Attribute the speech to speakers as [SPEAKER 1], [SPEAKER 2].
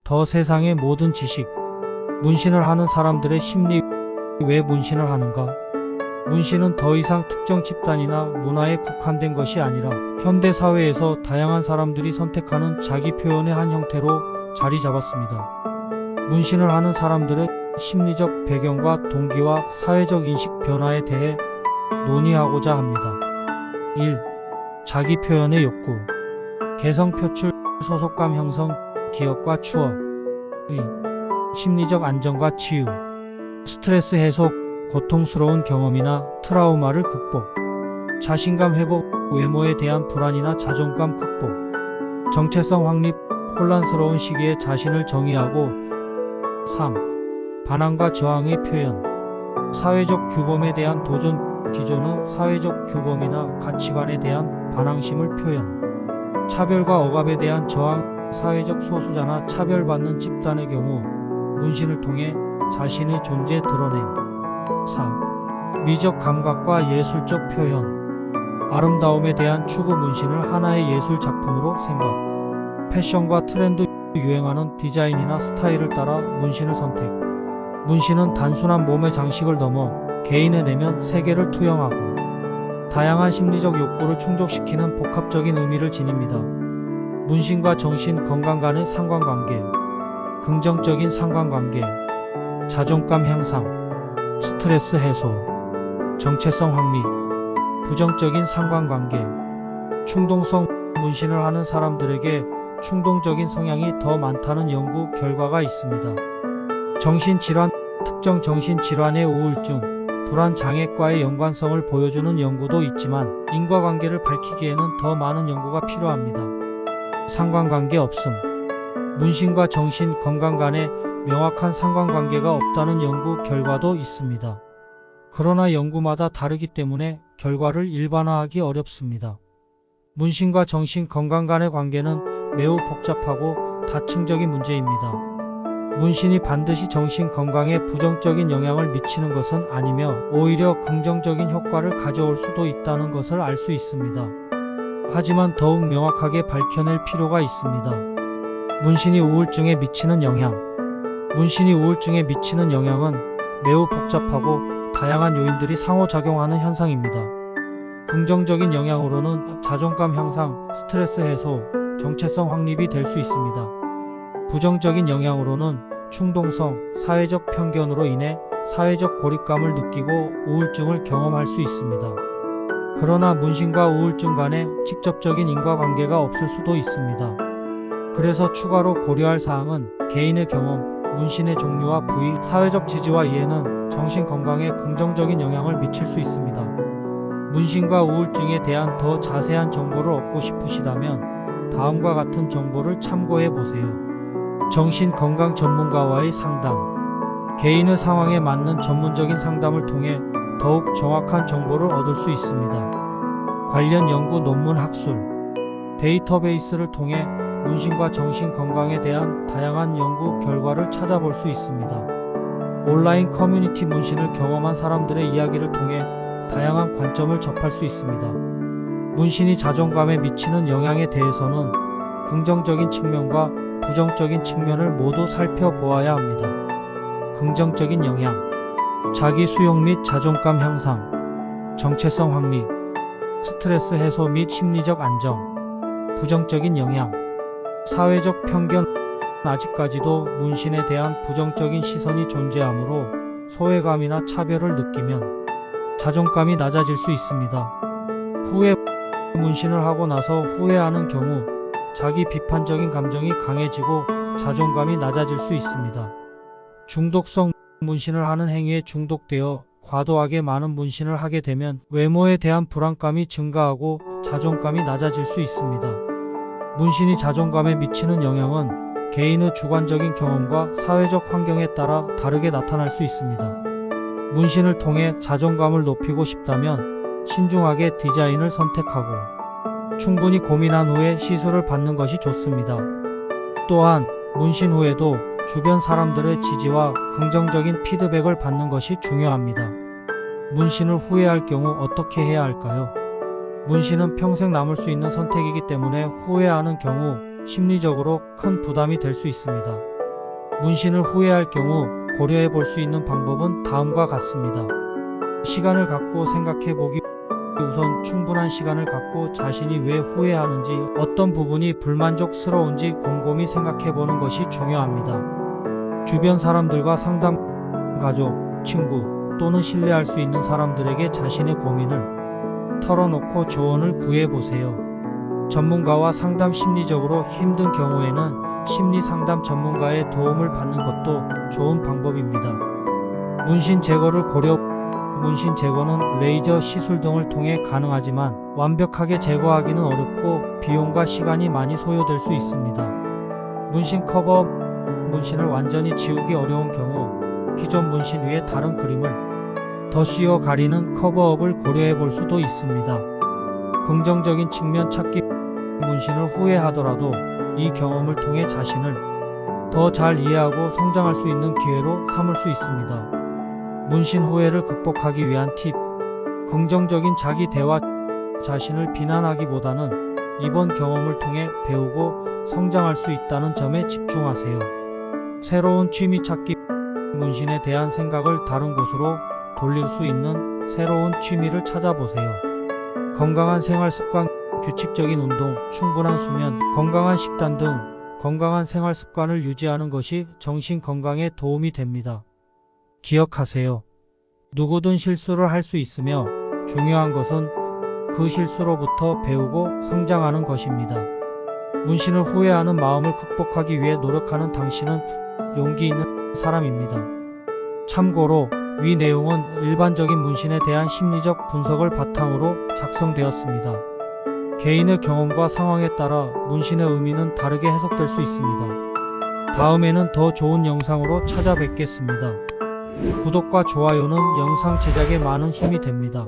[SPEAKER 1] 더 세상의 모든 지식. 문신을 하는 사람들의 심리. 왜 문신을 하는가? 문신은 더 이상 특정 집단이나 문화에 국한된 것이 아니라 현대 사회에서 다양한 사람들이 선택하는 자기 표현의 한 형태로 자리 잡았습니다. 문신을 하는 사람들의 심리적 배경과 동기와 사회적 인식 변화에 대해 논의하고자 합니다. 1. 자기 표현의 욕구. 개성 표출, 소속감 형성, 기억과 추억. 2. 심리적 안정과 치유. 스트레스 해소, 고통스러운 경험이나 트라우마를 극복. 자신감 회복, 외모에 대한 불안이나 자존감 극복. 정체성 확립, 혼란스러운 시기에 자신을 정의하고. 3. 반항과 저항의 표현. 사회적 규범에 대한 도전. 기존의 사회적 규범이나 가치관에 대한 반항심을 표현. 차별과 억압에 대한 저항. 사회적 소수자나 차별받는 집단의 경우 문신을 통해 자신의 존재 드러냄. 4. 미적 감각과 예술적 표현. 아름다움에 대한 추구. 문신을 하나의 예술 작품으로 생각. 패션과 트렌드, 유행하는 디자인이나 스타일을 따라 문신을 선택. 문신은 단순한 몸의 장식을 넘어 개인의 내면 세계를 투영하고 다양한 심리적 욕구를 충족시키는 복합적인 의미를 지닙니다. 문신과 정신 건강 간의 상관관계. 긍정적인 상관관계. 자존감 향상, 스트레스 해소, 정체성 확립. 부정적인 상관관계. 충동성. 문신을 하는 사람들에게 충동적인 성향이 더 많다는 연구 결과가 있습니다. 정신질환, 특정 정신질환의 우울증, 불안 장애과의 연관성을 보여주는 연구도 있지만 인과관계를 밝히기에는 더 많은 연구가 필요합니다. 상관관계 없음. 문신과 정신 건강 간에 명확한 상관관계가 없다는 연구 결과도 있습니다. 그러나 연구마다 다르기 때문에 결과를 일반화하기 어렵습니다. 문신과 정신 건강 간의 관계는 매우 복잡하고 다층적인 문제입니다. 문신이 반드시 정신 건강에 부정적인 영향을 미치는 것은 아니며 오히려 긍정적인 효과를 가져올 수도 있다는 것을 알 수 있습니다. 하지만 더욱 명확하게 밝혀낼 필요가 있습니다. 문신이 우울증에 미치는 영향. 문신이 우울증에 미치는 영향은 매우 복잡하고 다양한 요인들이 상호작용하는 현상입니다. 긍정적인 영향으로는 자존감 향상, 스트레스 해소, 정체성 확립이 될 수 있습니다. 부정적인 영향으로는 충동성, 사회적 편견으로 인해 사회적 고립감을 느끼고 우울증을 경험할 수 있습니다. 그러나 문신과 우울증 간에 직접적인 인과관계가 없을 수도 있습니다. 그래서 추가로 고려할 사항은 개인의 경험, 문신의 종류와 부위, 사회적 지지와 이해는 정신 건강에 긍정적인 영향을 미칠 수 있습니다. 문신과 우울증에 대한 더 자세한 정보를 얻고 싶으시다면 다음과 같은 정보를 참고해 보세요. 정신건강 전문가와의 상담. 개인의 상황에 맞는 전문적인 상담을 통해 더욱 정확한 정보를 얻을 수 있습니다. 관련 연구 논문 학술. 데이터베이스를 통해 문신과 정신 건강에 대한 다양한 연구 결과를 찾아볼 수 있습니다. 온라인 커뮤니티. 문신을 경험한 사람들의 이야기를 통해 다양한 관점을 접할 수 있습니다. 문신이 자존감에 미치는 영향에 대해서는 긍정적인 측면과 부정적인 측면을 모두 살펴보아야 합니다. 긍정적인 영향. 자기 수용 및 자존감 향상, 정체성 확립, 스트레스 해소 및 심리적 안정. 부정적인 영향. 사회적 편견. 아직까지도 문신에 대한 부정적인 시선이 존재하므로 소외감이나 차별을 느끼면 자존감이 낮아질 수 있습니다. 후회. 문신을 하고 나서 후회하는 경우 자기 비판적인 감정이 강해지고 자존감이 낮아질 수 있습니다. 중독성. 문신을 하는 행위에 중독되어 과도하게 많은 문신을 하게 되면 외모에 대한 불안감이 증가하고 자존감이 낮아질 수 있습니다. 문신이 자존감에 미치는 영향은 개인의 주관적인 경험과 사회적 환경에 따라 다르게 나타날 수 있습니다. 문신을 통해 자존감을 높이고 싶다면 신중하게 디자인을 선택하고 충분히 고민한 후에 시술을 받는 것이 좋습니다. 또한 문신 후에도 주변 사람들의 지지와 긍정적인 피드백을 받는 것이 중요합니다. 문신을 후회할 경우 어떻게 해야 할까요? 문신은 평생 남을 수 있는 선택이기 때문에 후회하는 경우 심리적으로 큰 부담이 될 수 있습니다. 문신을 후회할 경우 고려해 볼 수 있는 방법은 다음과 같습니다. 시간을 갖고 생각해 보기. 우선 충분한 시간을 갖고 자신이 왜 후회하는지, 어떤 부분이 불만족스러운지 곰곰이 생각해 보는 것이 중요합니다. 주변 사람들과 상담, 가족, 친구 또는 신뢰할 수 있는 사람들에게 자신의 고민을 털어놓고 조언을 구해 보세요. 전문가와 상담. 심리적으로 힘든 경우에는 심리 상담 전문가의 도움을 받는 것도 좋은 방법입니다. 문신 제거를 고려. 문신 제거는 레이저 시술 등을 통해 가능하지만 완벽하게 제거하기는 어렵고 비용과 시간이 많이 소요될 수 있습니다. 문신 커버업. 문신을 완전히 지우기 어려운 경우 기존 문신 위에 다른 그림을 더 씌워 가리는 커버업을 고려해 볼 수도 있습니다. 긍정적인 측면 찾기. 문신을 후회하더라도 이 경험을 통해 자신을 더 잘 이해하고 성장할 수 있는 기회로 삼을 수 있습니다. 문신 후회를 극복하기 위한 팁. 긍정적인 자기 대화. 자신을 비난하기보다는 이번 경험을 통해 배우고 성장할 수 있다는 점에 집중하세요. 새로운 취미 찾기. 문신에 대한 생각을 다른 곳으로 돌릴 수 있는 새로운 취미를 찾아보세요. 건강한 생활 습관. 규칙적인 운동, 충분한 수면, 건강한 식단 등 건강한 생활 습관을 유지하는 것이 정신 건강에 도움이 됩니다. 기억하세요. 누구든 실수를 할 수 있으며 중요한 것은 그 실수로부터 배우고 성장하는 것입니다. 문신을 후회하는 마음을 극복하기 위해 노력하는 당신은 용기 있는 사람입니다. 참고로 위 내용은 일반적인 문신에 대한 심리적 분석을 바탕으로 작성되었습니다. 개인의 경험과 상황에 따라 문신의 의미는 다르게 해석될 수 있습니다. 다음에는 더 좋은 영상으로 찾아뵙겠습니다. 구독과 좋아요는 영상 제작에 많은 힘이 됩니다.